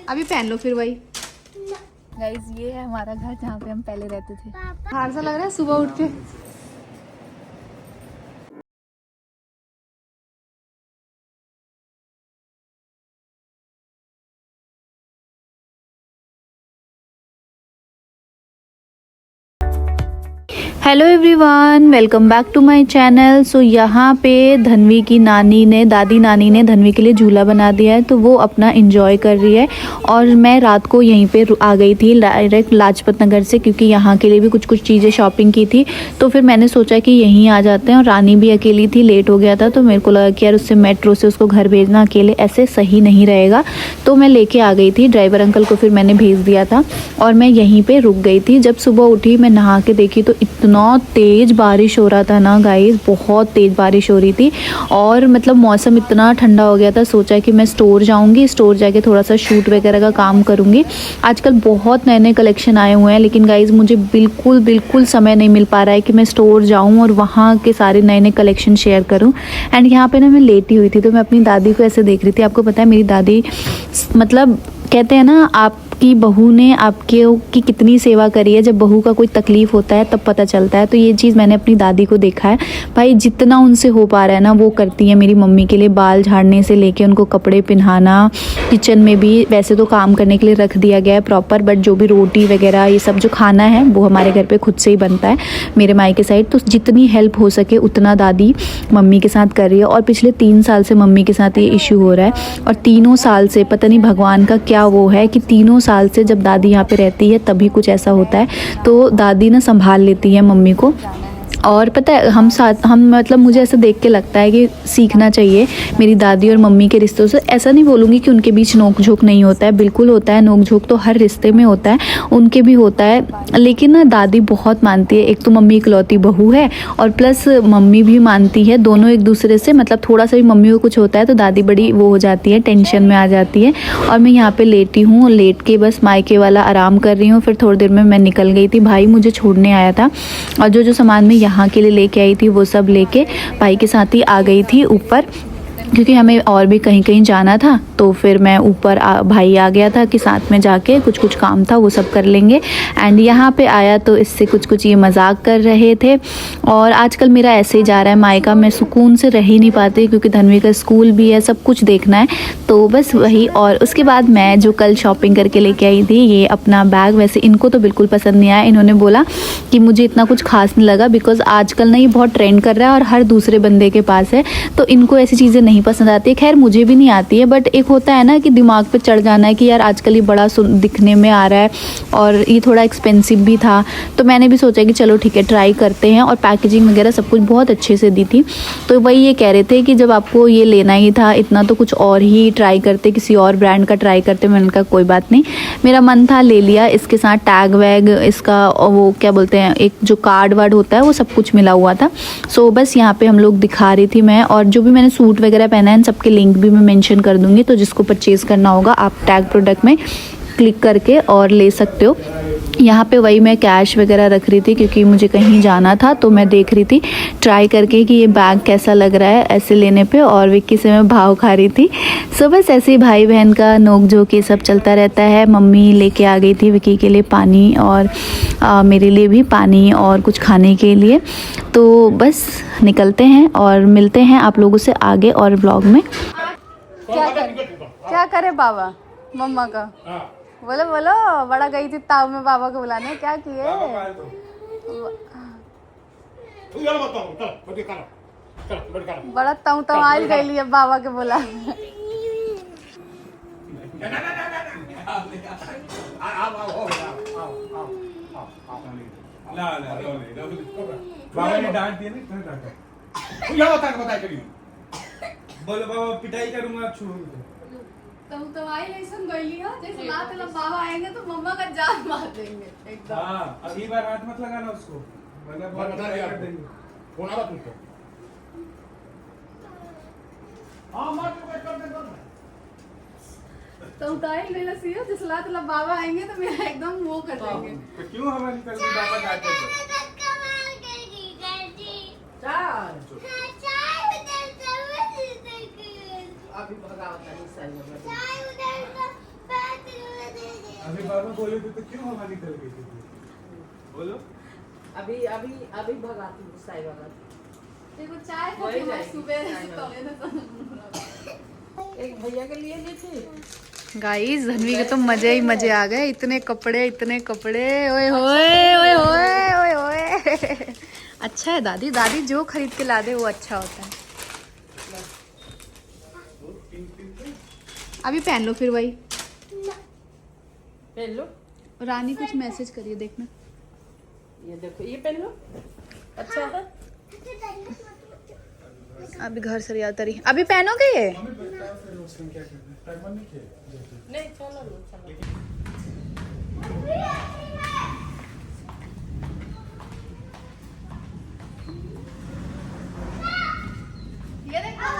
अभी पहन लो फिर वही। गाइस ये है हमारा घर जहाँ पे हम पहले रहते थे। बाहर सा लग रहा है सुबह उठ के। Hello everyone, welcome back to my channel. So यहाँ पे धन्वी की दादी नानी ने धन्वी के लिए झूला बना दिया है, तो वो अपना एंजॉय कर रही है। और मैं रात को यहीं पे आ गई थी डायरेक्ट लाजपत नगर से, क्योंकि यहाँ के लिए भी कुछ चीज़ें शॉपिंग की थी। तो फिर मैंने सोचा कि यहीं आ जाते हैं, और रानी भी अकेली थी, लेट हो गया था, तो मेरे को लगा कि यार उससे मेट्रो से उसको घर भेजना अकेले ऐसे सही नहीं रहेगा। तो मैं लेके आ गई थी, ड्राइवर अंकल को फिर मैंने भेज दिया था और मैं यहीं पर रुक गई थी। जब सुबह उठी मैं नहा के देखी तो इतना तेज़ बारिश हो रहा था ना गाइस, बहुत तेज़ बारिश हो रही थी। और मतलब मौसम इतना ठंडा हो गया था, सोचा कि मैं स्टोर जाऊंगी, स्टोर जाके थोड़ा सा शूट वगैरह का काम करूंगी। आजकल बहुत नए नए कलेक्शन आए हुए हैं, लेकिन गाइस मुझे बिल्कुल समय नहीं मिल पा रहा है कि मैं स्टोर जाऊं और वहाँ के सारे नए नए कलेक्शन शेयर करूँ। एंड यहाँ पे ना मैं लेटी हुई थी, तो मैं अपनी दादी को ऐसे देख रही थी। आपको पता है मेरी दादी, मतलब कहते हैं ना, आपकी बहू ने आपकी कितनी सेवा करी है। जब बहू का कोई तकलीफ़ होता है तब पता चलता है। तो ये चीज़ मैंने अपनी दादी को देखा है। भाई जितना उनसे हो पा रहा है ना वो करती है मेरी मम्मी के लिए, बाल झाड़ने से लेके उनको कपड़े पहनाना, किचन में भी वैसे तो काम करने के लिए रख दिया गया है प्रॉपर, बट जो भी रोटी वगैरह ये सब जो खाना है वो हमारे घर पे खुद से ही बनता है मेरे मायके साइड। तो जितनी हेल्प हो सके उतना दादी मम्मी के साथ कर रही है। और पिछले 3 साल से मम्मी के साथ ये इशू हो रहा है, और तीनों साल से पता नहीं भगवान का क्या वो है कि तीनों साल से जब दादी यहाँ पे रहती है तभी कुछ ऐसा होता है। तो दादी ना संभाल लेती है मम्मी को। और पता है हम मतलब मुझे ऐसा देख के लगता है कि सीखना चाहिए मेरी दादी और मम्मी के रिश्तों से। ऐसा नहीं बोलूँगी कि उनके बीच नोक झोंक नहीं होता है, बिल्कुल होता है, नोक झोंक तो हर रिश्ते में होता है, उनके भी होता है। लेकिन ना दादी बहुत मानती है। एक तो मम्मी इकलौती बहू है और प्लस मम्मी भी मानती है, दोनों एक दूसरे से, मतलब थोड़ा सा भी मम्मी को कुछ होता है तो दादी बड़ी वो हो जाती है, टेंशन में आ जाती है। और मैं यहाँ पर लेटी हूँ, लेट के बस मायके वाला आराम कर रही हूँ। फिर थोड़ी देर में मैं निकल गई थी, भाई मुझे छोड़ने आया था, और जो सामान मैं यहाँ के लिए लेके आई थी वो सब लेके भाई के साथ ही आ गई थी ऊपर, क्योंकि हमें और भी कहीं कहीं जाना था। तो फिर मैं ऊपर भाई आ गया था कि साथ में जाके कुछ काम था वो सब कर लेंगे। एंड यहाँ पे आया तो इससे कुछ ये मजाक कर रहे थे। और आजकल मेरा ऐसे ही जा रहा है मायका, मैं सुकून से रह ही नहीं पाती, क्योंकि धन्वी का स्कूल भी है, सब कुछ देखना है। तो बस वही। और उसके बाद मैं जो कल शॉपिंग करके लेके आई थी, ये अपना बैग, वैसे इनको तो बिल्कुल पसंद नहीं आया। इन्होंने बोला कि मुझे इतना कुछ खास नहीं लगा, बिकॉज आजकल ना ये बहुत ट्रेंड कर रहा है और हर दूसरे बंदे के पास है, तो इनको ऐसी चीज़ें नहीं पसंद आती है। खैर मुझे भी नहीं आती है, बट एक होता है ना कि दिमाग पे चढ़ जाना है कि यार आजकल ये बड़ा दिखने में आ रहा है और ये थोड़ा एक्सपेंसिव भी था। तो मैंने भी सोचा कि चलो ठीक है ट्राई करते हैं। और पैकेजिंग वगैरह सब कुछ बहुत अच्छे से दी थी। तो वही ये कह रहे थे कि जब आपको ये लेना ही था इतना तो कुछ और ही ट्राई करते, किसी और ब्रांड का ट्राई करते। मैंने कहा कोई बात नहीं, मेरा मन था, ले लिया। इसके साथ टैग वैग, इसका वो क्या बोलते हैं, एक जो कार्ड वार्ड होता है वो सब कुछ मिला हुआ था। सो बस यहाँ पे हम लोग दिखा रही थी मैं, और जो भी मैंने सूट वगैरह पहना है सबके लिंक भी मैं मेंशन कर दूंगी, तो जिसको परचेज़ करना होगा आप टैग प्रोडक्ट में क्लिक करके और ले सकते हो। यहाँ पे वही मैं कैश वगैरह रख रही थी, क्योंकि मुझे कहीं जाना था, तो मैं देख रही थी ट्राई करके कि ये बैग कैसा लग रहा है ऐसे लेने पे, और विक्की से मैं भाव खा रही थी। सो बस ऐसे ही भाई बहन का नोक झोंक ये सब चलता रहता है। मम्मी लेके आ गई थी विक्की के लिए पानी, और मेरे लिए भी पानी और कुछ खाने के लिए। तो बस निकलते हैं और मिलते हैं आप लोगों से आगे और व्लॉग में। क्या करे बाबा मम्मा का? बोलो बोलो, बड़ा गई थी ताऊ में बाबा को बुलाने, क्या किए? बड़ा ताऊ आज गई ली बाबा के बुला। बाबा ने डांट दिया ना, बोलो बाबा पिटाई करूंगा, छोड़ तो आई नहीं सुन गई लिया, जैसे रात में बाबा आएंगे तो मम्मा का जान मार देंगे एकदम। हाँ अगली बार हाथ मत लगाना उसको, वरना बहुत बता कर देंगे। फोन आवा तुमको। हां मार के कर दे। तो उताई ले ला सीधा, जिस रात में बाबा आएंगे तो मेरा एकदम वो कर देंगे। तो क्यों हमारी कल बाबा डांटते थे? अभी भगावता नहीं सही है। अभी बाबा बोले थे तो क्यों हवा निकल गई थी? बोलो। अभी अभी अभी भगाती हूँ साई भगाती देखो चाय वही खाती मैं जाएगी। सुबह चाय से तवे में तो एक भैया के लिए ली थी गाइस धन्वी के तो मजे ही मजे आ गए। इतने कपड़े ओए होए ओए होए ओए होए। अच्छा है दादी, दादी जो खरीद के ला दे वो अच्छा होता है। अभी पहन लो फिर वही। पहन लो। रानी कुछ मैसेज करिए देखना। ये देखो ये पहन लो अच्छा है। अभी घर से याद तरी अभी पहनोगे ये? मम्मी बताओ फिर उसमें क्या करना है? टाइमर नहीं किया? नहीं चलो लो चलो। ये देखो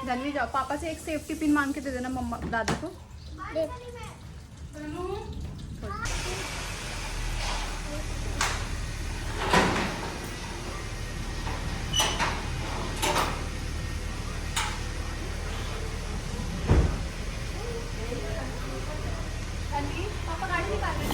धनवी जाओ पापा से एक सेफ्टी पिन मांग के दे देना मम्मा दादी को।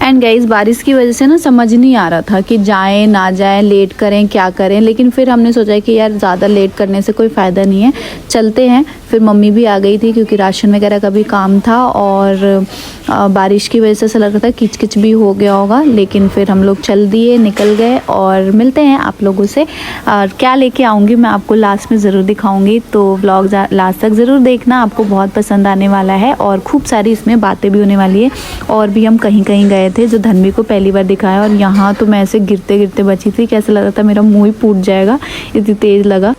एंड गाइस बारिश की वजह से ना समझ नहीं आ रहा था कि जाएं ना जाएं, लेट करें क्या करें, लेकिन फिर हमने सोचा कि यार ज़्यादा लेट करने से कोई फ़ायदा नहीं है, चलते हैं। फिर मम्मी भी आ गई थी क्योंकि राशन वगैरह का भी काम था और बारिश की वजह से ऐसा लग रहा था किच किच भी हो गया होगा, लेकिन फिर हम लोग चल दिए, निकल गए। और मिलते हैं आप लोगों से। और क्या लेके आऊँगी मैं आपको लास्ट में ज़रूर दिखाऊँगी, तो व्लॉग लास्ट तक ज़रूर देखना, आपको बहुत पसंद आने वाला है और खूब सारी इसमें बातें भी होने वाली है। और भी हम कहीं कहीं गए थे जो धन्वी को पहली बार दिखाया, और यहाँ तो मैं ऐसे गिरते गिरते बची थी, कैसा लग रहा था मेरा मुँह ही फूट जाएगा, इतनी तेज़ लगा।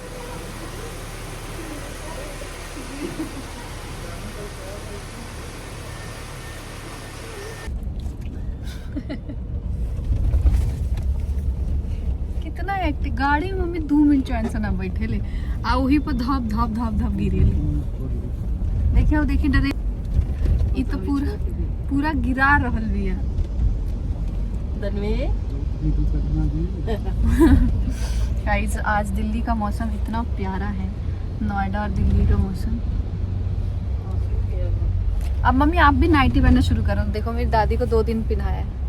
कितना एक्टिव गाड़ी में मम्मी 2 मिनट चैन से ना बैठे ले आ वही पर धप धप धप धप गिरे ले। देखिए वो देखिए डरे, ये तो पूरा पूरा गिरा रहल भी है। गाइस आज दिल्ली का मौसम इतना प्यारा है, नोएडा और दिल्ली का मौसम। अब मम्मी आप भी नाइटी पहनना शुरू करो, देखो मेरी दादी को 2 दिन पहनाया है।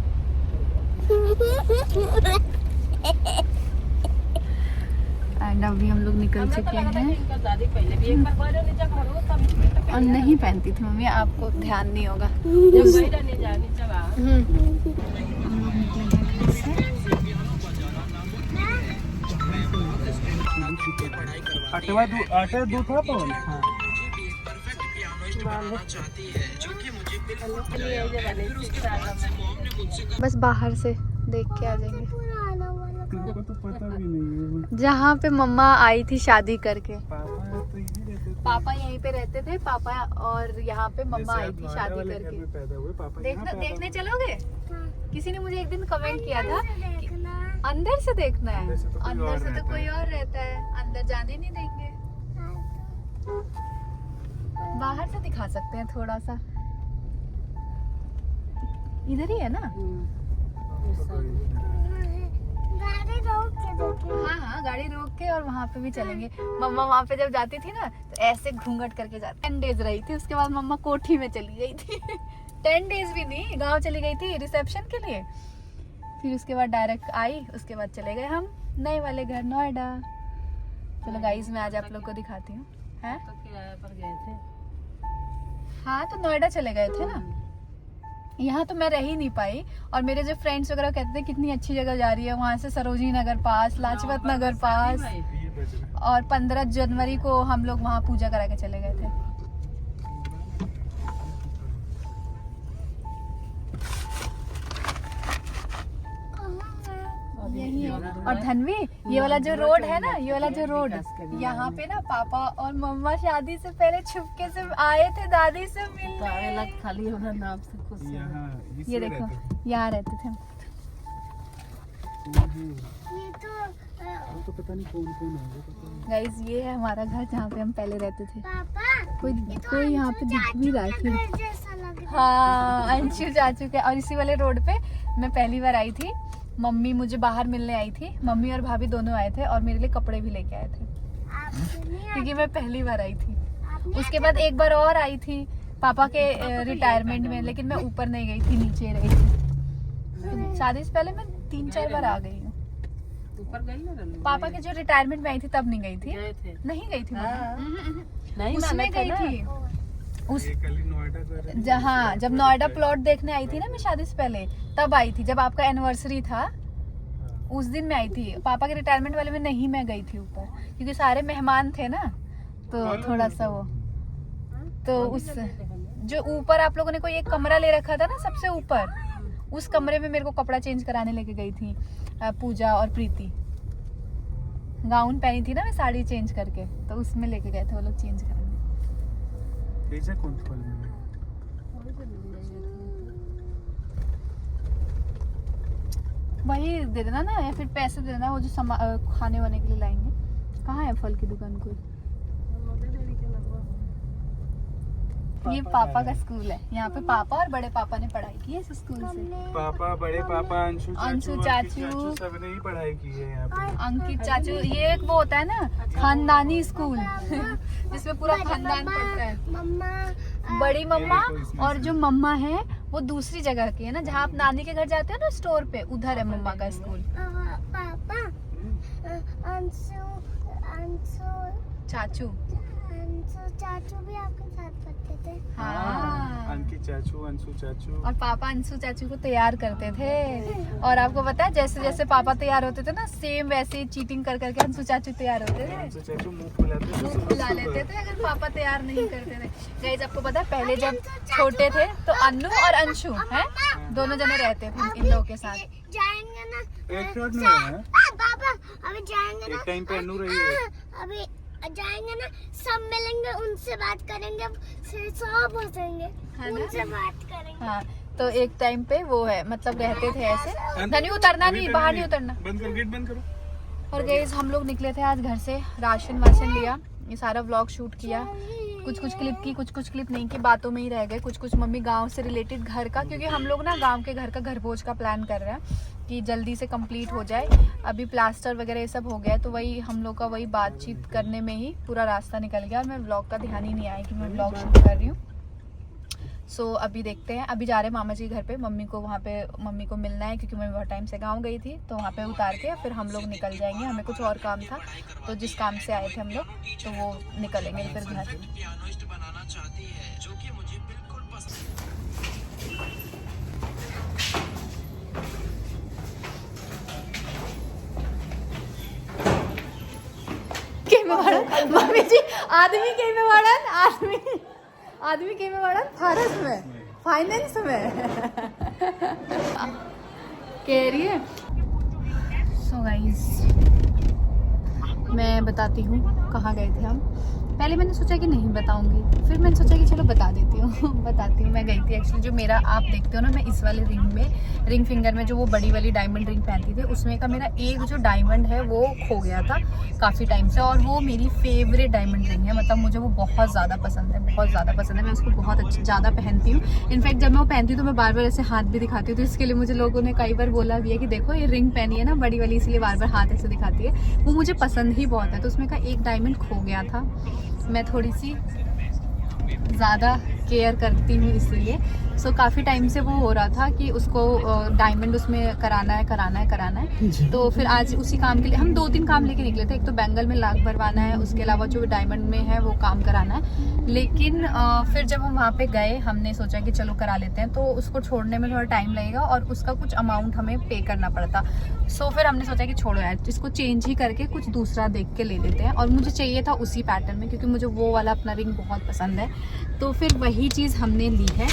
एंड अभी हम लोग निकल चुके हैं और नहीं पहनती थी मम्मी, आपको ध्यान नहीं होगा। आटा दूध था पवन। बस बाहर से देख के आ जाएंगे, तुमको तो पता भी नहीं है। जहाँ पे मम्मा आई थी शादी करके। पापा तो यहीं रहते थे। पापा यहीं पे रहते थे, पापा और यहाँ पे मम्मा आई थी शादी वाले घर करके। में पैदा हुए, पापा यहाँ पैदा देखने हुए। चलोगे? किसी ने मुझे एक दिन कमेंट किया था कि अंदर से देखना है, अंदर से तो कोई और रहता है, अंदर जाने नहीं देंगे। बाहर से दिखा सकते हैं थोड़ा सा। इधर ही है ना? गाड़ी रोक के देखिए। हाँ गाड़ी रोक के और वहाँ पे भी चलेंगे। मम्मा वहाँ पे जब जाती थी ना तो ऐसे घूंघट करके जाती। 10 डेज रही थी, उसके बाद मम्मा कोठी में चली गई थी। 10 डेज भी नहीं, गांव चली गई थी रिसेप्शन के लिए। फिर उसके बाद डायरेक्ट आई, उसके बाद चले गए हम नए वाले घर नोएडा। चलो गाइस मैं आज आप लोग को दिखाती हूँ। हैं? तो किराए पर गए थे। हाँ तो नोएडा चले गए थे ना। यहाँ तो मैं रह ही नहीं पाई और मेरे जो फ्रेंड्स वगैरह कहते थे कितनी अच्छी जगह जा रही है, वहाँ से सरोजिनी नगर पास, लाजपत नगर पास। और 15 जनवरी को हम लोग वहाँ पूजा करा के चले गए थे। यही है। और धनवी ये वाला जो रोड है ना, ये वाला जो रोड, यहाँ पे ना पापा और मम्मा शादी से पहले छुपके से आए थे दादी से मिलने। खाली होना नाम से खुश है। ये देखो यहाँ रहते थे। ये तो पता नहीं कौन कौन है। गाइस ये है हमारा घर जहाँ पे हम पहले रहते थे। पापा कोई यहाँ पे दिख भी रहा है। जैसा लग रहा है। हाँ अंशु चाचू के। और इसी वाले रोड पे मैं पहली बार आई थी। मम्मी मुझे बाहर मिलने आई थी, मम्मी और भाभी दोनों आए थे और मेरे लिए कपड़े भी लेके आए थे क्योंकि मैं पहली बार आई थी। उसके बाद एक बार और आई थी पापा के रिटायरमेंट में, लेकिन मैं ऊपर नहीं गई थी, नीचे रही थी। शादी से पहले मैं 3-4 बार आ गई हूँ। ऊपर गई ना रल्लू? पापा के जो रिटायरमेंट में आई थी तब नहीं गई थी। गए थे। नहीं गई थी नहीं उसमें गई थी। उस नोएडा जहाँ जब नोएडा प्लॉट देखने आई थी ना मैं शादी से पहले, तब आई थी जब आपका एनिवर्सरी था, उस दिन मैं आई थी। पापा के रिटायरमेंट वाले में नहीं मैं गई थी ऊपर क्योंकि सारे मेहमान थे ना, तो थोड़ा सा वो तो उस जो ऊपर आप लोगों ने कोई एक कमरा ले रखा था ना सबसे ऊपर, उस कमरे में मेरे को कपड़ा चेंज कराने लेके गई थी पूजा और प्रीति। गाउन पहनी थी ना मैं साड़ी चेंज करके, तो उसमें लेके गए थे वो लोग चेंज कराने। कौन खोल वही दे देना ना, या फिर पैसे दे देना, वो जो खाने वाने के लिए लाएंगे। कहाँ है फल की दुकान कोई? ये पापा का स्कूल है, यहाँ पे पापा और बड़े पापा ने पढ़ाई की है इस स्कूल से। पापा, बड़े पापा, अंशु चाचू सबने ही पढ़ाई की है यहाँ पे। अंकित चाचू, ये एक वो होता है ना खानदानी स्कूल जिसमें पूरा खानदान पढ़ता है। मम्मा बड़ी मम्मा और जो मम्मा है वो दूसरी जगह की है ना, जहाँ आप नानी के घर जाते हो ना स्टोर पे, उधर है मम्मा का स्कूल। पापा अंशु चाचू चाचू भी आपके साथ पढ़ते थे। हाँ अंकित चाचू, अंशु चाचू और पापा अंशु चाचू को तैयार करते थे। और आपको पता है जैसे जैसे पापा तैयार होते थे ना, सेम वैसे ही चीटिंग कर करके अंशु चाचू तैयार होते थे। अंशु चाचू मुंह फुला लेते थे अगर पापा तैयार नहीं करते थे। गाइस आपको पता है पहले जब छोटे थे तो अन्नू और अंशु हैं दोनों जने रहते थे इन लोगों के साथ। जाएंगे ना एक साथ में है। पापा अभी जाएंगे ना, एक टाइम पे अन्नू रही है। अभी जाएंगे ना, सब मिलेंगे, उनसे बात करेंगे, सब हंसेंगे, उनसे बात करेंगे। हाँ तो एक टाइम पे वो है, मतलब रहते थे ऐसे। धनी उतरना नहीं, बाहर नहीं उतरना। बंद करो, गेट बंद करो। और गाइस हम लोग निकले थे आज घर से, राशन वाशन लिया, ये सारा व्लॉग शूट किया। कुछ क्लिप की, कुछ क्लिप नहीं की, बातों में ही रह गए। कुछ मम्मी गांव से रिलेटेड घर का, क्योंकि हम लोग ना गांव के घर का घर भोज का प्लान कर रहे हैं कि जल्दी से कंप्लीट हो जाए। अभी प्लास्टर वगैरह ये सब हो गया है, तो वही हम लोग का वही बातचीत करने में ही पूरा रास्ता निकल गया और मैं व्लॉग का ध्यान ही नहीं आया कि मैं व्लॉग शूट कर रही हूँ। सो अभी देखते हैं, अभी जा रहे हैं मामा जी घर पे, मम्मी को वहाँ पे मम्मी को मिलना है क्योंकि मैं बहुत टाइम से गांव गई थी, तो वहाँ पे उतार के फिर हम लोग निकल जाएंगे। हमें कुछ और काम था, तो जिस काम से आए थे हम लोग, तो वो निकलेंगे फिर घर। मम्मी जी आदमी के में वाड़न, आदमी के में वाड़न फारस में, फाइनेंस में कह रही है। सो गाइस मैं बताती हूँ कहाँ गए थे हम। पहले मैंने सोचा कि नहीं बताऊंगी, फिर मैंने सोचा कि चलो बता देती हूँ बताती हूँ। मैं गई थी एक्चुअली, जो मेरा आप देखते हो ना, मैं इस वाले रिंग फिंगर में जो वो बड़ी वाली डायमंड रिंग पहनती थी, उसमें का मेरा एक जो डायमंड है वो खो गया था काफ़ी टाइम से, और वो मेरी फेवरेट डायमंड रिंग है। मतलब मुझे वो बहुत ज़्यादा पसंद है, बहुत ज़्यादा पसंद है। मैं उसको बहुत ज़्यादा पहनती हूँ। इनफैक्ट जब मैं वो पहनती हूँ तो मैं बार बार ऐसे हाथ भी दिखाती हूँ, तो इसके लिए मुझे लोगों ने कई बार बोला भी है कि देखो ये रिंग पहनी है ना बड़ी वाली, इसलिए बार बार हाथ ऐसे दिखाती है। वो मुझे पसंद ही बहुत है। तो उसमें का एक डायमंड खो गया था। मैं थोड़ी सी ज़्यादा केयर करती हूँ इसलिए। सो काफ़ी टाइम से वो हो रहा था कि उसको डायमंड उसमें कराना है। तो फिर आज उसी काम के लिए हम 2-3 काम लेके निकले थे। एक तो बैंगल में लाख भरवाना है, उसके अलावा जो डायमंड में है वो काम कराना है। लेकिन फिर जब हम वहाँ पे गए, हमने सोचा कि चलो करा लेते हैं, तो उसको छोड़ने में थोड़ा टाइम लगेगा और उसका कुछ अमाउंट हमें पे करना पड़ता। सो फिर हमने सोचा कि छोड़ो यार, इसको चेंज ही करके कुछ दूसरा देख के ले लेते हैं। और मुझे चाहिए था उसी पैटर्न में, क्योंकि मुझे वो वाला अपना रिंग बहुत पसंद है। तो फिर वही चीज़ हमने ली है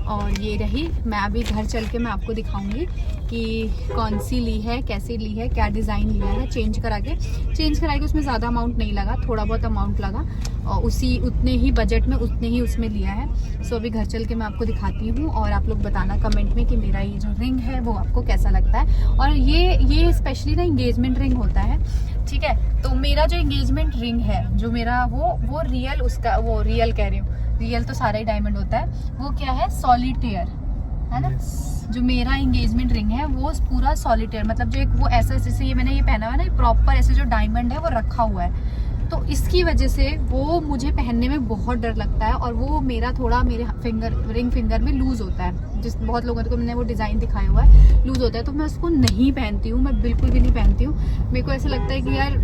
और ये रही। मैं अभी घर चल के मैं आपको दिखाऊंगी कि कौन सी ली है, कैसी ली है, क्या डिज़ाइन लिया है। चेंज करा के उसमें ज़्यादा अमाउंट नहीं लगा, थोड़ा बहुत अमाउंट लगा और उतने ही बजट में उतने ही उसमें लिया है। सो अभी घर चल के मैं आपको दिखाती हूँ और आप लोग बताना कमेंट में कि मेरा ये जो रिंग है वो आपको कैसा लगता है। और ये स्पेशली ना इंगेजमेंट रिंग होता है, ठीक है। तो मेरा जो इंगेजमेंट रिंग है जो मेरा वो रियल, उसका वो रियल कह रही हूँ, रियल तो सारा ही डायमंड होता है, वो क्या है सॉलिटेयर है ना। जो मेरा एंगेजमेंट रिंग है वो पूरा सॉलिटेयर, मतलब जो एक वो ऐसा, जैसे ये मैंने ये पहना हुआ है ना, प्रॉपर ऐसे जो डायमंड है वो रखा हुआ है। तो इसकी वजह से वो मुझे पहनने में बहुत डर लगता है और वो मेरा थोड़ा मेरे रिंग फिंगर में लूज होता है। जिस बहुत लोगों को मैंने वो डिज़ाइन दिखाया हुआ है, लूज होता है, तो मैं उसको नहीं पहनती हूँ। मैं बिल्कुल भी नहीं पहनती हूँ। मेरे को ऐसा लगता है कि यार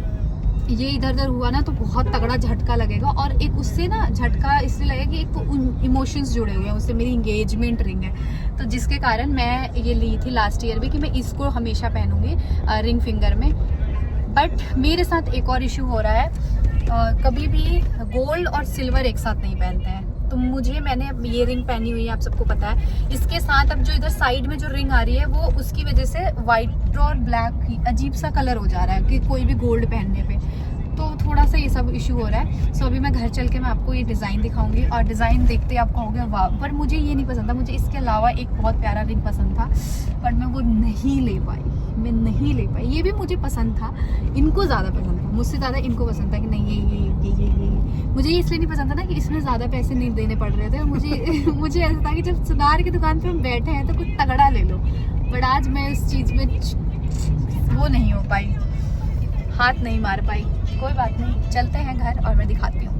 ये इधर उधर हुआ ना तो बहुत तगड़ा झटका लगेगा, और एक उससे ना झटका इसलिए लगेगा कि एक तो इमोशंस जुड़े हुए हैं उससे। मेरी इंगेजमेंट रिंग है, तो जिसके कारण मैं ये ली थी लास्ट ईयर भी कि मैं इसको हमेशा पहनूंगी रिंग फिंगर में। बट मेरे साथ एक और इशू हो रहा है, कभी भी गोल्ड और सिल्वर एक साथ नहीं पहनते हैं। तो मैंने ये रिंग पहनी हुई है, आप सबको पता है। इसके साथ अब जो इधर साइड में जो रिंग आ रही है वो उसकी वजह से वाइट और ब्लैक अजीब सा कलर हो जा रहा है कि कोई भी गोल्ड पहनने पे, तो थोड़ा सा ये सब इशू हो रहा है। सो अभी मैं घर चल के मैं आपको ये डिज़ाइन दिखाऊंगी और डिज़ाइन देखते आप कहोगे वाह। पर मुझे ये नहीं पसंद था, मुझे इसके अलावा एक बहुत प्यारा रिंग पसंद था, बट मैं वो नहीं ले पाई। ये भी मुझे पसंद था, इनको ज़्यादा पसंद था, मुझसे ज़्यादा इनको पसंद था कि नहीं ये मुझे इसलिए नहीं पसंद था ना कि इसमें ज़्यादा पैसे नहीं देने पड़ रहे थे। मुझे ऐसा था कि जब सुनार की दुकान पे हम बैठे हैं तो कुछ तगड़ा ले लो। बट आज मैं उस चीज़ में वो नहीं हो पाई, हाथ नहीं मार पाई। कोई बात नहीं, चलते हैं घर और मैं दिखाती हूँ।